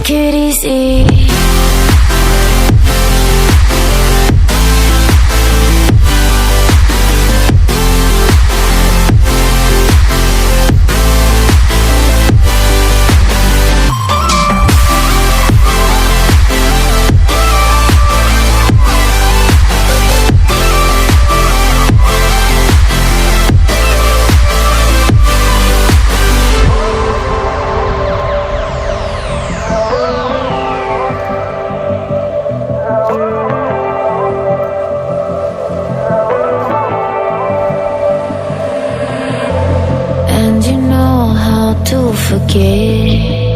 Take it easy. Forget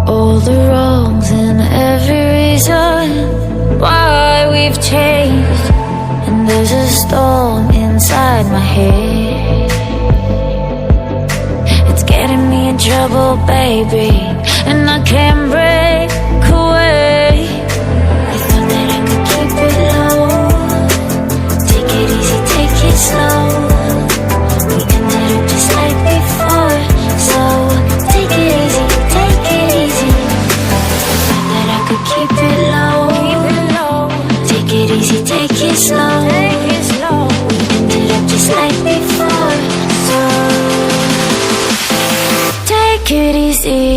all the wrongs and every reason why we've changed. And there's a storm inside my head. It's getting me in trouble, baby, and I can't break away. I thought that I could keep it low. Take it easy, take it slow. Just like before, so take it easy, take it easy. Thought that I could keep it low, take it easy, take it slow. We ended up just like before, so take it easy.